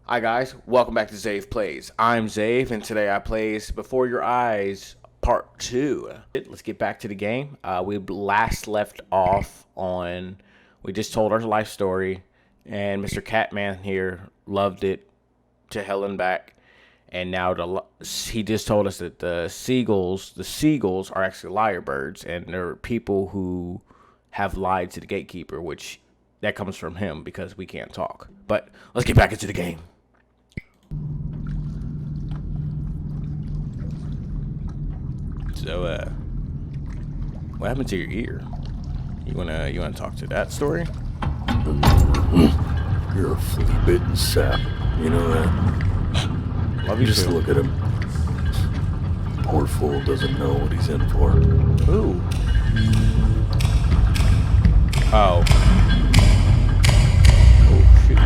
Hi guys, welcome back to ZaveplayZ. I'm Zave, and today I plays Before Your Eyes Part 2. Let's get back to the game. We last left off on, we just told our life story, and Mr. Catman here loved it to hell and back. And now he just told us that the seagulls are actually lyrebirds, and they're people who have lied to the gatekeeper, which that comes from him because we can't talk. But let's get back into the game. So, what happened to your ear? You wanna talk to that story? You're a flea-bitten sap. You know that? Love you Just too. look at him. Poor fool doesn't know what he's in for. Ooh. Oh. Oh, shoot.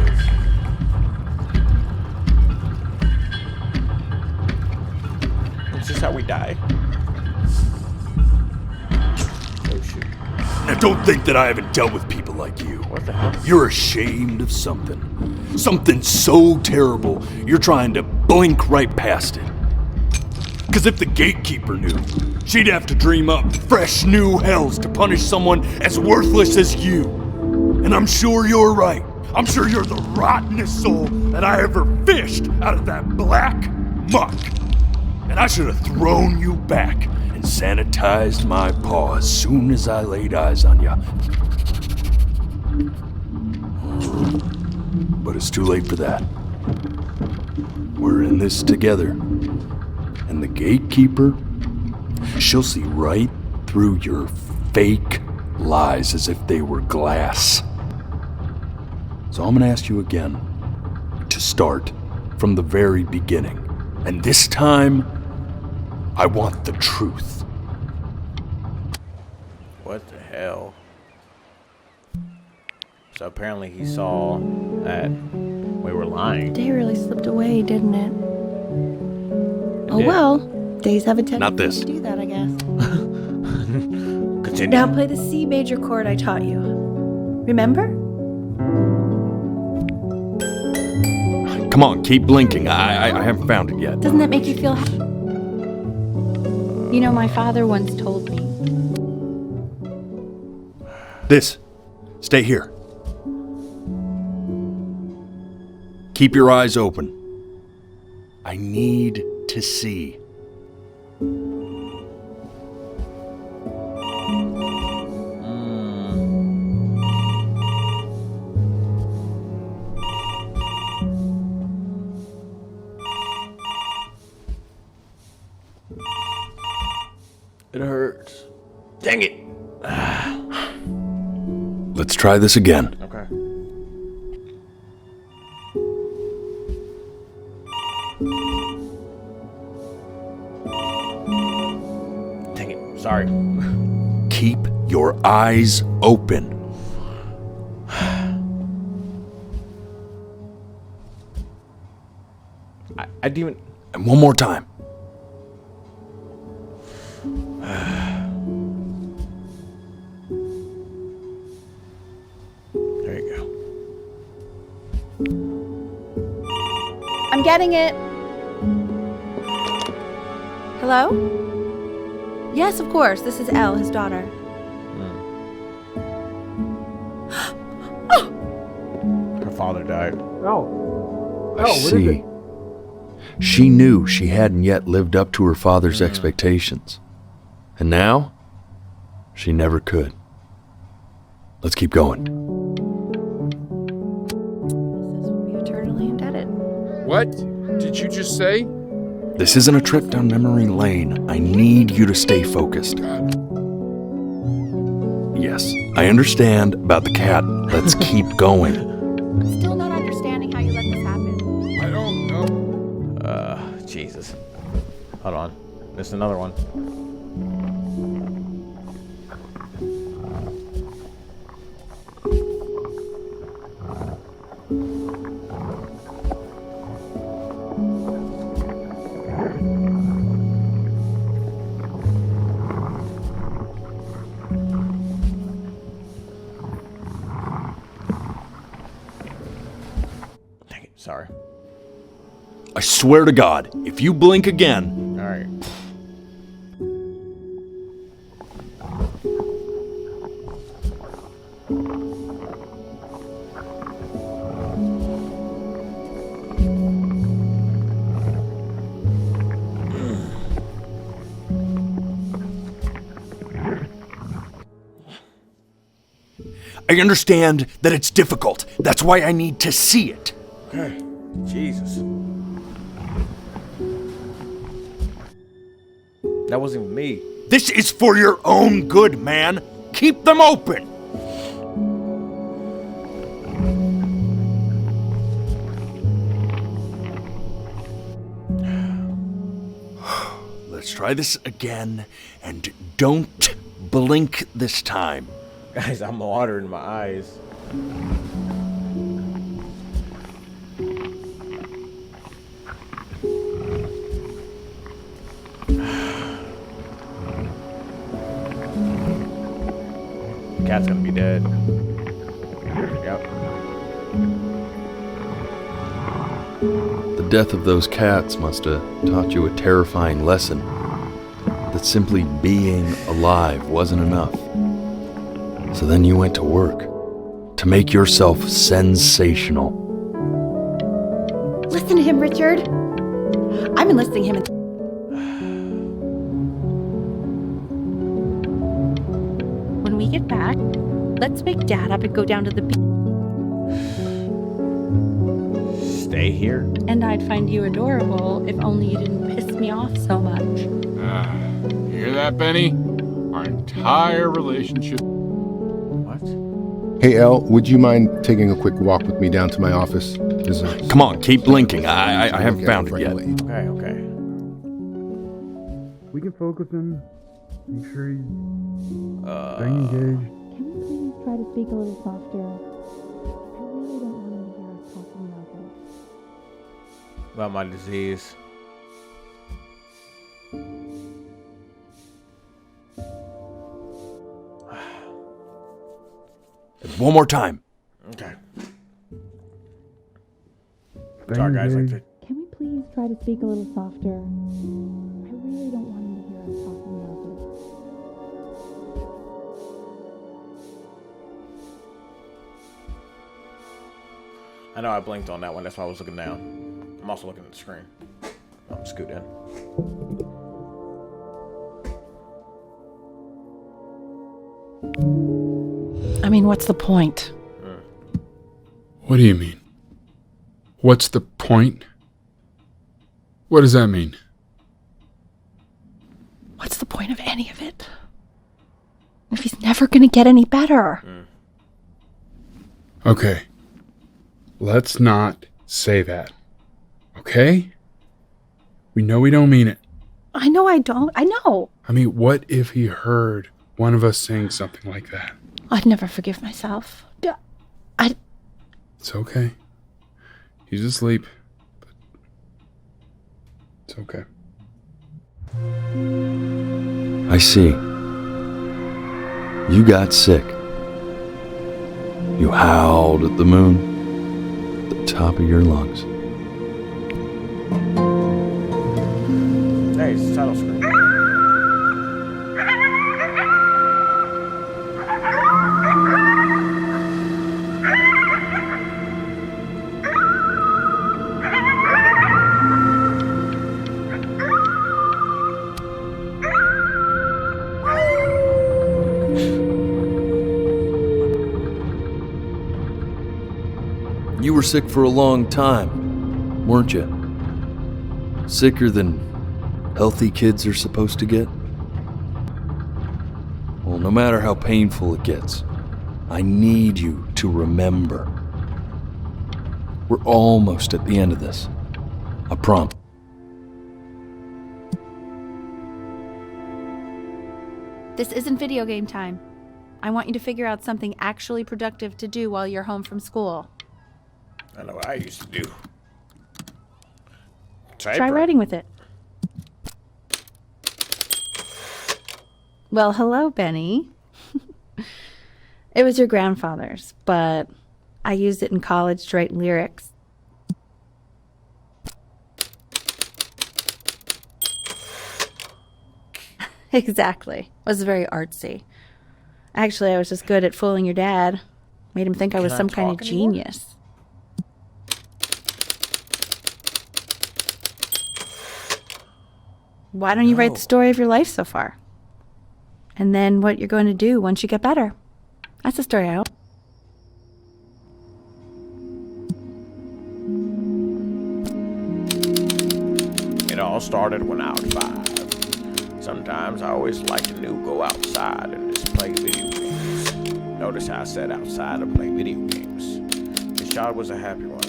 Is this how we die? Oh, shoot. Now don't think that I haven't dealt with people like you. What the hell? You're ashamed of something. Something so terrible, you're trying to blink right past it. Because if the gatekeeper knew, she'd have to dream up fresh new hells to punish someone as worthless as you. And I'm sure you're right. I'm sure you're the rottenest soul that I ever fished out of that black muck. And I should have thrown you back and sanitized my paw as soon as I laid eyes on you. But it's too late for that. We're in this together. And the gatekeeper, she'll see right through your fake lies as if they were glass. So I'm gonna ask you again to start from the very beginning. And this time, I want the truth. What the hell? So apparently he saw that we were lying. Day really slipped away, didn't it? It Oh did. well, days have a tendency Not this. to do that, I guess. Continue. Now play the C major chord I taught you. Remember? Come on, keep blinking. I haven't found it yet. Doesn't that make you feel happy? You know, my father once told me. This. Stay here. Keep your eyes open. I need to see. It hurts. Dang it. Let's try this again. Okay. Dang it. Sorry. Keep your eyes open. I didn't even. And one more time. There you go. I'm getting it. Hello? Yes, of course. This is Elle, his daughter. Her father died. I see. She knew she hadn't yet lived up to her father's expectations. And now, she never could. Let's keep going. This would be eternally indebted. What did you just say? This isn't a trip down memory lane. I need you to stay focused. Yes, I understand about the cat. Let's keep going. Still not understanding how you let this happen. I don't know. Jesus. Hold on. There's another one. Dang it. Sorry. I swear to God, if you blink again... All right. I understand that it's difficult. That's why I need to see it. Okay. Jesus. That wasn't even me. This is for your own good, man. Keep them open. Let's try this again, and don't blink this time. Guys, I'm watering my eyes. Cat's gonna be dead. Yep. The death of those cats must have taught you a terrifying lesson. That simply being alive wasn't enough. So then you went to work to make yourself sensational. Listen to him, Richard. I'm enlisting him in... When we get back, let's wake Dad up and go down to the beach. Stay here. And I'd find you adorable if only you didn't piss me off so much. You hear that, Benny? Our entire relationship. What? Hey, Elle, would you mind taking a quick walk with me down to my office? Come on, keep blinking. I haven't found it yet. Okay, okay. We can focus him. Make sure he's staying engaged. Can we please try to speak a little softer? I really don't want him to hear us talking about this. About my disease. One more time. Okay. Staying Sorry, guys. Like engaged. to... Can we please try to speak a little softer? I really don't want him to hear us talking about this. I know I blinked on that one. That's why I was looking down. I'm also looking at the screen. I'm scoot in. I mean, what's the point? What do you mean? What's the point? What does that mean? What's the point of any of it? If he's never gonna get any better. Okay. Let's not say that. Okay? We know we don't mean it. I know I don't. I know. I mean, what if he heard one of us saying something like that? I'd never forgive myself. It's okay. He's asleep. But it's okay. I see. You got sick. You howled at the moon, at the top of your lungs. Hey, it's the title screen. You were sick for a long time, weren't you? Sicker than healthy kids are supposed to get? Well, no matter how painful it gets, I need you to remember. We're almost at the end of this. I promise. This isn't video game time. I want you to figure out something actually productive to do while you're home from school. I know what I used to do. Try writing with it. Well, hello, Benny. It was your grandfather's, but I used it in college to write lyrics. Exactly. Was very artsy. Actually, I was just good at fooling your dad. Made him think I was Can I some kind of talk anymore? genius. Why don't you write the story of your life so far? And then what you're going to do once you get better. That's the story I hope. It all started when I was 5. Sometimes I always like to go outside and just play video games. Notice how I said outside and play video games. This child was a happy one,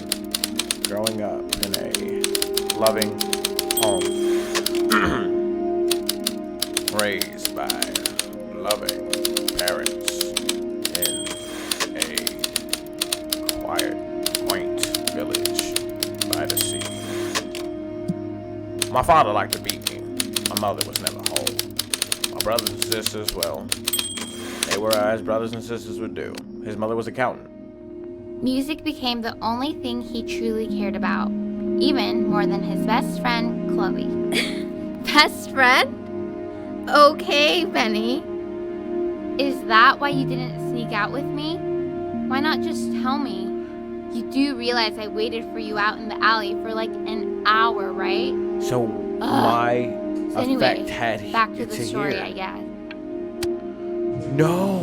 growing up in a loving home, raised by loving parents in a quiet, quaint village by the sea. My father liked to beat me. My mother was never home. My brothers and sisters, well, they were as brothers and sisters would do. His mother was an accountant. Music became the only thing he truly cared about, even more than his best friend, Chloe. Best friend? Okay, Benny. Is that why you didn't sneak out with me? Why not just tell me? You do realize I waited for you out in the alley for like an hour, right? So why So anyway, effect had back to it the story, here? I guess. No.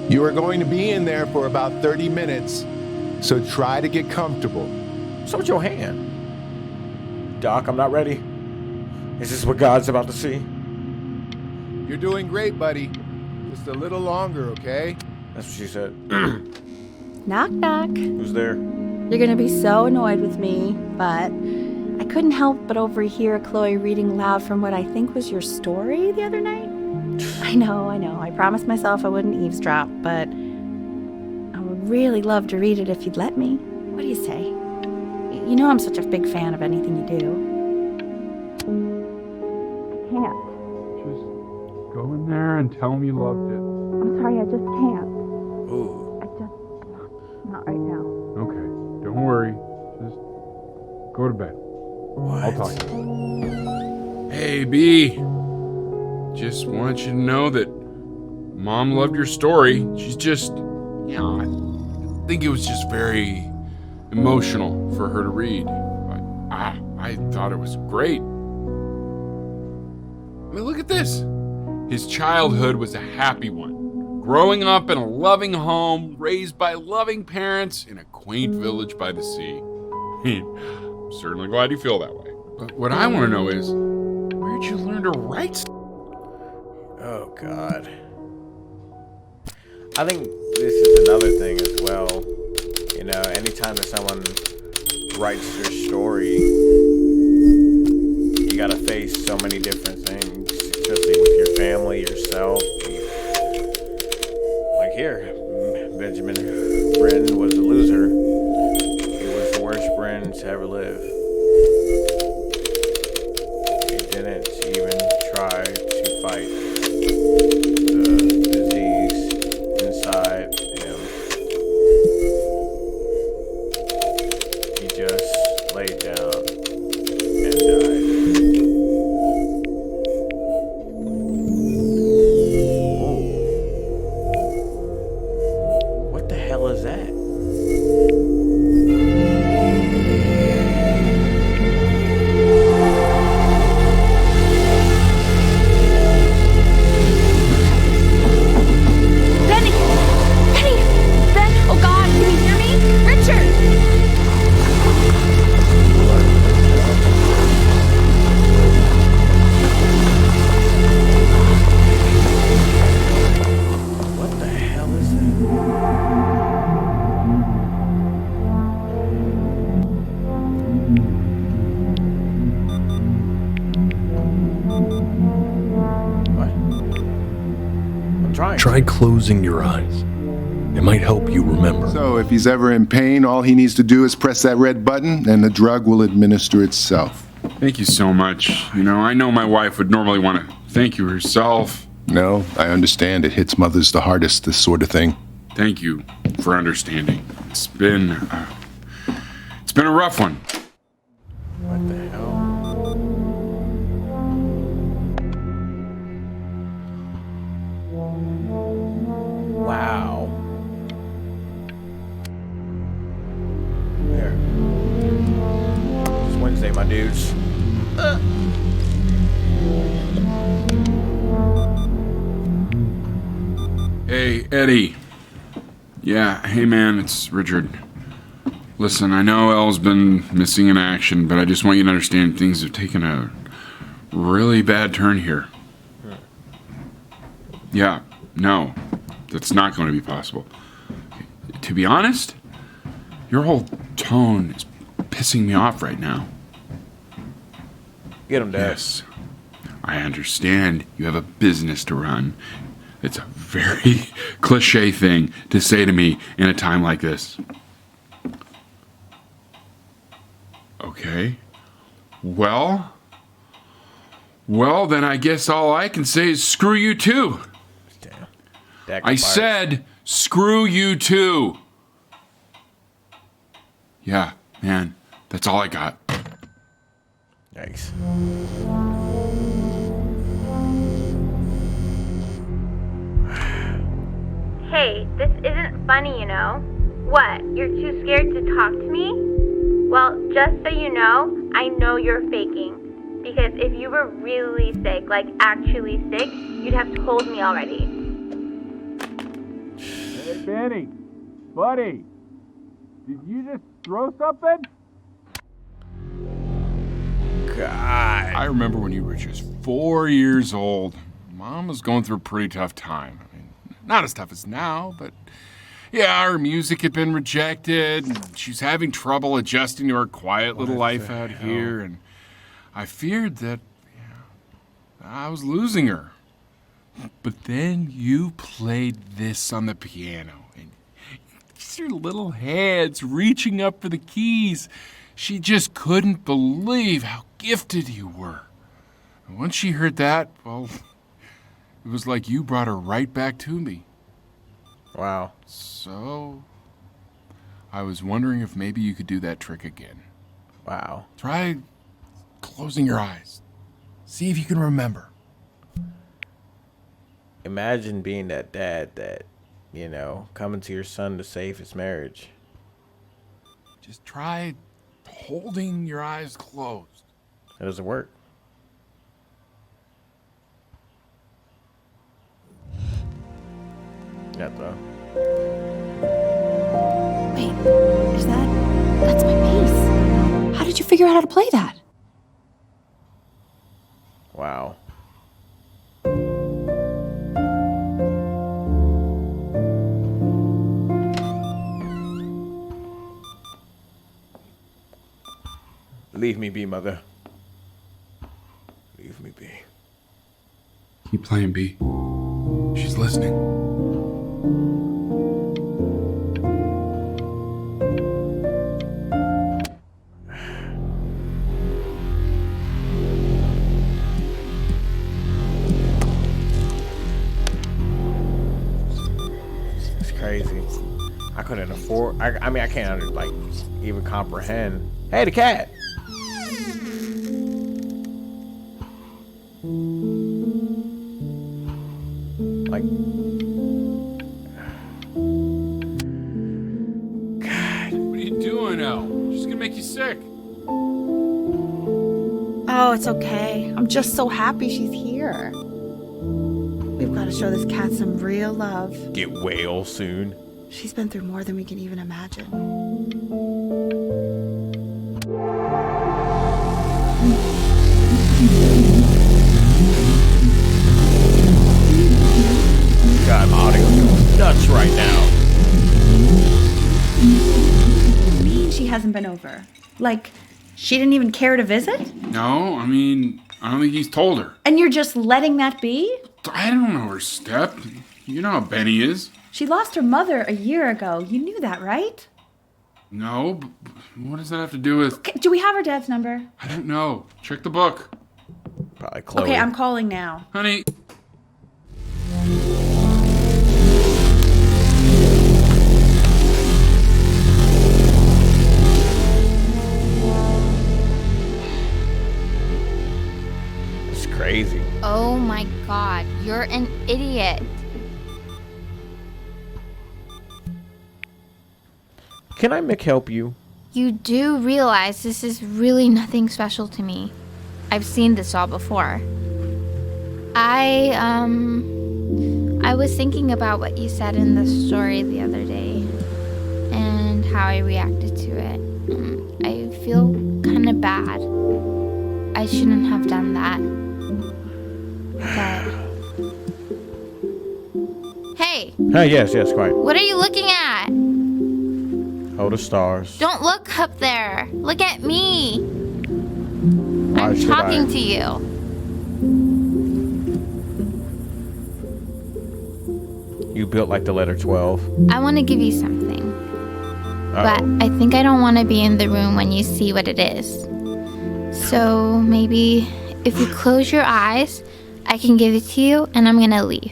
You are going to be in there for about 30 minutes, so try to get comfortable. What's up with your hand? Doc, I'm not ready. Is this what God's about to see? You're doing great, buddy. Just a little longer, okay? That's what she said. Knock, knock. Who's there? You're going to be so annoyed with me, but I couldn't help but overhear Chloe reading aloud from what I think was your story the other night. I know. I promised myself I wouldn't eavesdrop, but I would really love to read it if you'd let me. What do you say? You know I'm such a big fan of anything you do. I can't. Just go in there and tell him you loved it. I'm sorry, I just can't. Ooh. Not right now. Okay, don't worry. Just go to bed. What? I'll talk to you. Hey, B. Just want you to know that Mom loved your story. She's just, I think it was just very emotional for her to read. But I thought it was great. I mean, look at this. His childhood was a happy one. Growing up in a loving home, raised by loving parents in a quaint village by the sea. I'm certainly glad you feel that way. But what I want to know is, where'd you learn to write stuff? Oh, God. I think this is another thing as well. You know, anytime that someone writes your story, you gotta face so many different things, especially with your family, yourself. Like here, Benjamin Brin was a loser. He was the worst Brin to ever live. He didn't even try to fight the disease inside him. He just laid down and died. Ooh. What the hell is that? Benny! Benny! Ben! Oh God, can you hear me? Richard! What the hell is that? What? I'm trying. Try closing your eyes. It might help you remember. So if he's ever in pain, all he needs to do is press that red button and the drug will administer itself. Thank you so much. You know, I know my wife would normally want to thank you herself. No, I understand it hits mothers the hardest, this sort of thing. Thank you for understanding. It's been a rough one. What the hell? on, dudes. Hey, Eddie. Yeah, hey man, it's Richard. Listen, I know Elle's been missing in action, but I just want you to understand things have taken a really bad turn here. Yeah, no, that's not going to be possible. To be honest, your whole tone is pissing me off right now. Get him, Dad. Yes, I understand you have a business to run. It's a very cliche thing to say to me in a time like this. Okay. Well, then I guess all I can say is screw you too. Damn. I said screw you too. Yeah, man, that's all I got. Yikes. Hey, this isn't funny, you know. What, you're too scared to talk to me? Well, just so you know you're faking. Because if you were really sick, like actually sick, you'd have told me already. Hey, Benny. Buddy. Did you just throw something? God. I remember when you were just 4 years old. Mom was going through a pretty tough time. I mean, not as tough as now, but yeah, her music had been rejected. And she's having trouble adjusting to her quiet little life out here. And I feared that I was losing her. But then you played this on the piano. And your little hands reaching up for the keys. She just couldn't believe how gifted you were. And once she heard that, well, it was like you brought her right back to me. Wow. So, I was wondering if maybe you could do that trick again. Wow. Try closing your eyes. See if you can remember. Imagine being that dad that, coming to your son to save his marriage. Just try holding your eyes closed. It doesn't work. Not though. Wait, that's my bass. How did you figure out how to play that? Wow. Leave me be, mother. Leave me be. Keep playing, B. She's listening. It's crazy. I couldn't afford. I mean, I can't even comprehend. Hey, the cat. Like, God. What are you doing, Elle? She's gonna make you sick. Oh, it's okay. I'm just so happy she's here. We've got to show this cat some real love. Get well soon. She's been through more than we can even imagine. God, my audio is nuts right now. What do you mean she hasn't been over? Like, she didn't even care to visit? No, I mean, I don't think he's told her. And you're just letting that be? I don't know her step. You know how Benny is. She lost her mother a year ago. You knew that, right? No, but what does that have to do with... Okay, do we have her dad's number? I don't know. Check the book. Probably Chloe. Okay, I'm calling now. Honey. It's crazy. Oh my god, you're an idiot. Can I help you? you do realize this is really nothing special to me. I've seen this all before. I was thinking about what you said in the story the other day and how I reacted to it. I feel kind of bad. I shouldn't have done that. But... Hey! Hey, yes, quite. What are you looking at? Oh, the stars. Don't look up there. Look at me. Why I'm should talking I? to you. You built like the letter 12. I want to give you something. But I think I don't want to be in the room when you see what it is. So maybe if you close your eyes, I can give it to you and I'm going to leave.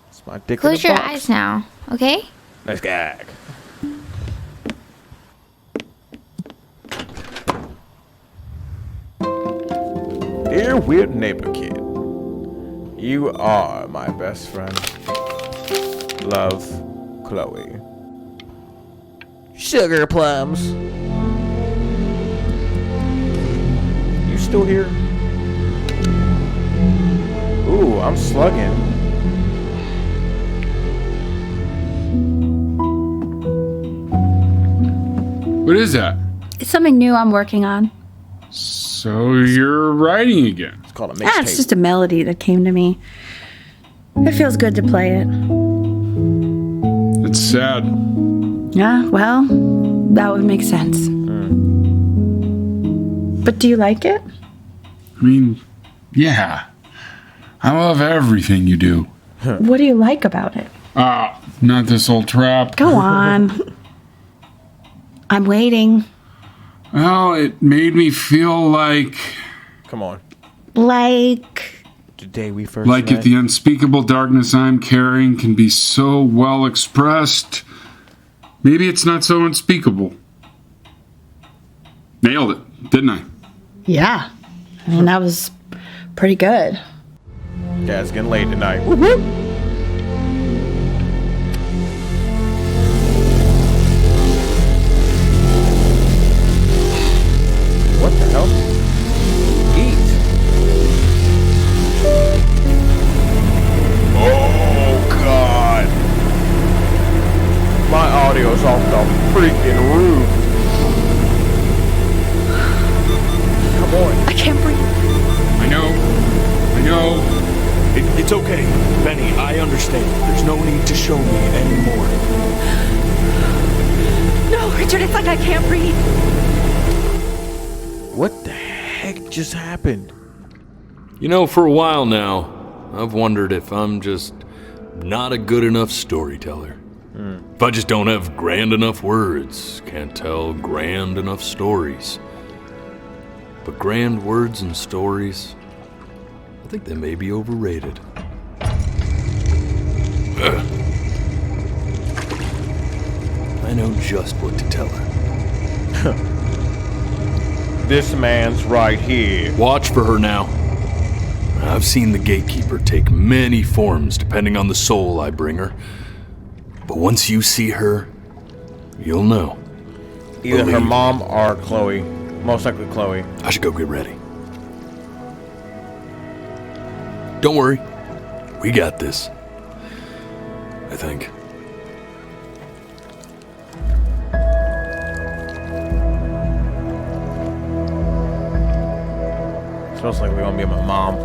It's my dick Close in your the box. eyes now, okay? Nice gag. Dear weird neighbor kid, you are my best friend. Love, Chloe. Sugar plums. You still here? Ooh, I'm slugging. What is that? It's something new I'm working on. So you're writing again? It's called a Ah, it's mixtape. just a melody that came to me. It feels good to play it. It's sad. Yeah, well, that would make sense. But do you like it? I mean, yeah. I love everything you do. What do you like about it? Not this old trap. Go on. I'm waiting. Well, it made me feel like... Come on. Like... The day we first Like met. if the unspeakable darkness I'm carrying can be so well expressed, maybe it's not so unspeakable. Nailed it, didn't I? Yeah. I mean, that was pretty good. Yeah, it's getting late tonight. Woo-hoo. What the hell? Eat. Oh, God. My audio's off the freaking roof. Come on. I can't breathe. I know. It's okay, Benny. I understand. There's no need to show me anymore. No, Richard, it's like I can't breathe. What the heck just happened? You know, for a while now, I've wondered if I'm just not a good enough storyteller. If I just don't have grand enough words, can't tell grand enough stories. But grand words and stories, I think they may be overrated. I know just what to tell her. This man's right here. Watch for her now. I've seen the gatekeeper take many forms depending on the soul I bring her. But once you see her, you'll know. Either her Believe me. mom or Chloe. Most likely Chloe. I should go get ready. Don't worry. We got this. I think. Smells like we're gonna be my mom.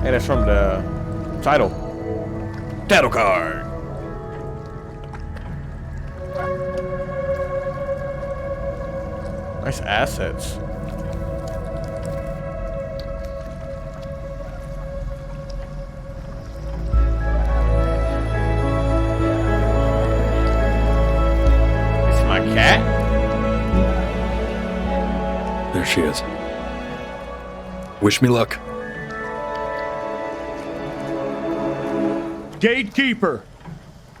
Hey, that's from the title. Title card. Nice assets. It's my cat. There she is. Wish me luck. Gatekeeper,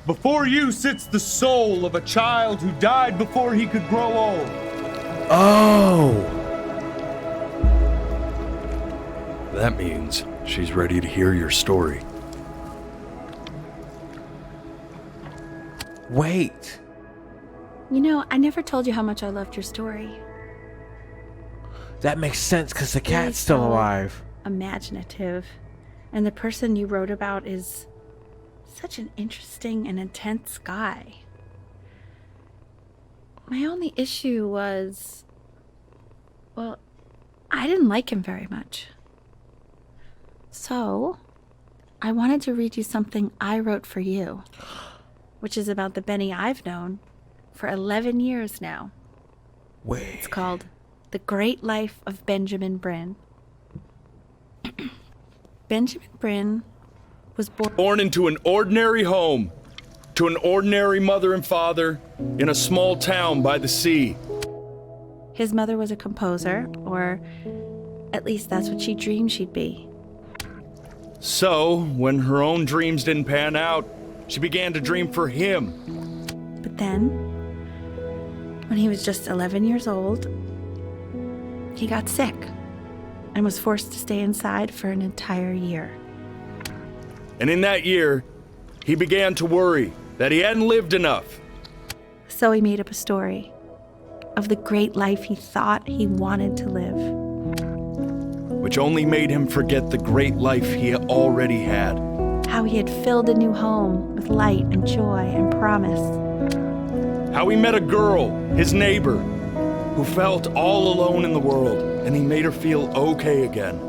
before you sits the soul of a child who died before he could grow old. Oh. That means she's ready to hear your story. Wait. You know, I never told you how much I loved your story. That makes sense because the Really cat's still so alive. Imaginative. And the person you wrote about is such an interesting and intense guy. My only issue was, well, I didn't like him very much. So, I wanted to read you something I wrote for you, which is about the Benny I've known for 11 years now. Wait. It's called The Great Life of Benjamin Bryn. Benjamin Bryn was Born into an ordinary home, to an ordinary mother and father, in a small town by the sea. His mother was a composer, or at least that's what she dreamed she'd be. So, when her own dreams didn't pan out, she began to dream for him. But then, when he was just 11 years old, he got sick and was forced to stay inside for an entire year. And in that year, he began to worry that he hadn't lived enough. So he made up a story of the great life he thought he wanted to live. Which only made him forget the great life he already had. How he had filled a new home with light and joy and promise. How he met a girl, his neighbor, who felt all alone in the world, and he made her feel okay again.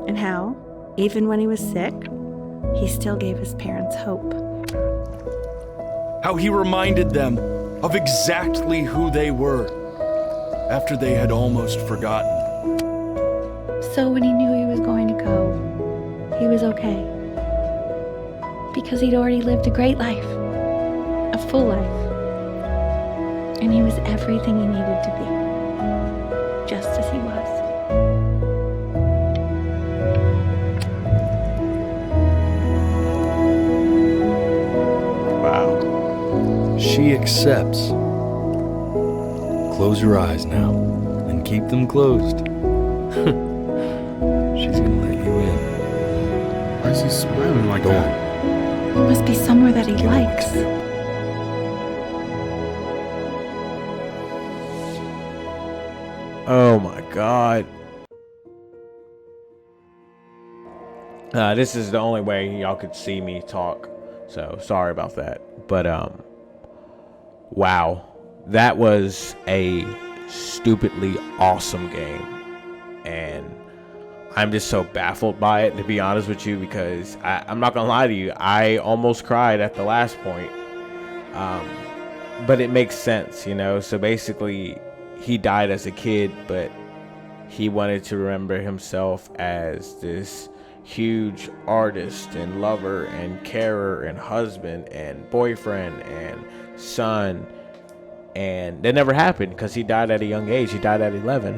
And how, even when he was sick, he still gave his parents hope. How he reminded them of exactly who they were after they had almost forgotten. So when he knew he was going to go, he was okay. Because he'd already lived a great life, a full life. And he was everything he needed to be, just as he was. Wow. She accepts. Close your eyes now, and keep them closed. She's gonna let you in. Why is he smiling like Go that? He must be somewhere that he likes. Oh my god. This is the only way y'all could see me talk. So sorry about that. But wow. That was a stupidly awesome game. And I'm just so baffled by it, to be honest with you, because I'm not gonna lie to you, I almost cried at the last point. But it makes sense, you know. So basically, he died as a kid, but he wanted to remember himself as this huge artist and lover and carer and husband and boyfriend and son. And that never happened because he died at a young age. He died at 11.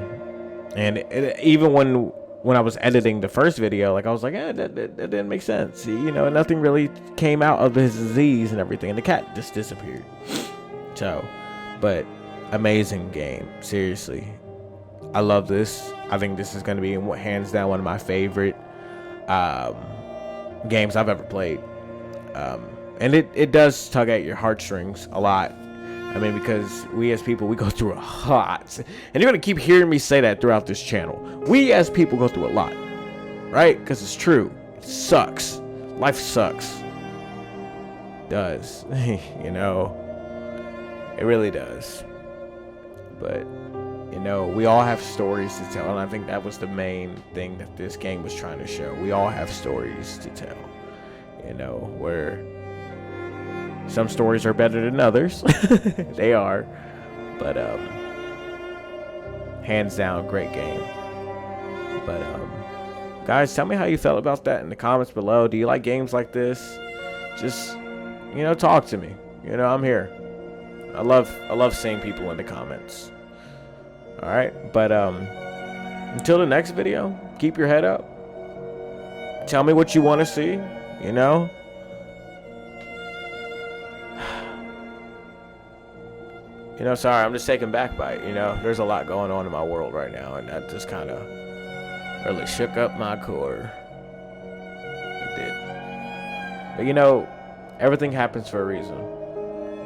And even when I was editing the first video, like, I was like, that didn't make sense. You know, nothing really came out of his disease and everything. And the cat just disappeared. So, but amazing game. Seriously. I love this. I think this is going to be hands down one of my favorite games I've ever played. And it does tug at your heartstrings a lot. I mean, because we as people, we go through a lot. And you're going to keep hearing me say that throughout this channel. We as people go through a lot. Right? Because it's true. It sucks. Life sucks. It does. You know. It really does. But, you know, we all have stories to tell. And I think that was the main thing that this game was trying to show. We all have stories to tell. You know, where some stories are better than others. They are. But hands down, great game. But guys, tell me how you felt about that in the comments below. Do you like games like this? Just, you know, talk to me. You know, I'm here. I love seeing people in the comments. All right, but until the next video, keep your head up. Tell me what you want to see, you know. You know, sorry, I'm just taken back by it. You know, there's a lot going on in my world right now, and that just kind of Really shook up my core. It did. But you know, everything happens for a reason.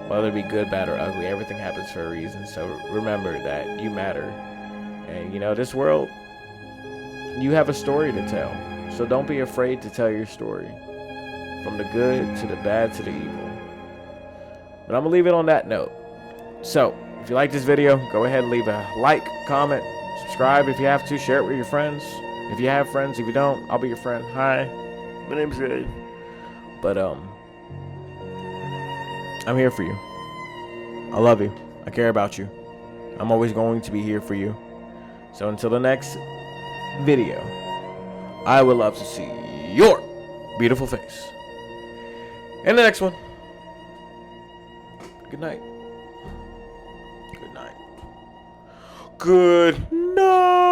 Whether it be good, bad, or ugly, everything happens for a reason. So remember that you matter. And you know, this world, you have a story to tell. So don't be afraid to tell your story. From the good to the bad to the evil. But I'm going to leave it on that note. So, if you like this video, go ahead and leave a like, comment, subscribe if you have to, share it with your friends. If you have friends, if you don't, I'll be your friend. Hi, my name's Ray. But, I'm here for you. I love you. I care about you. I'm always going to be here for you. So until the next video, I would love to see your beautiful face in the next one. Good night. Good night. Good night.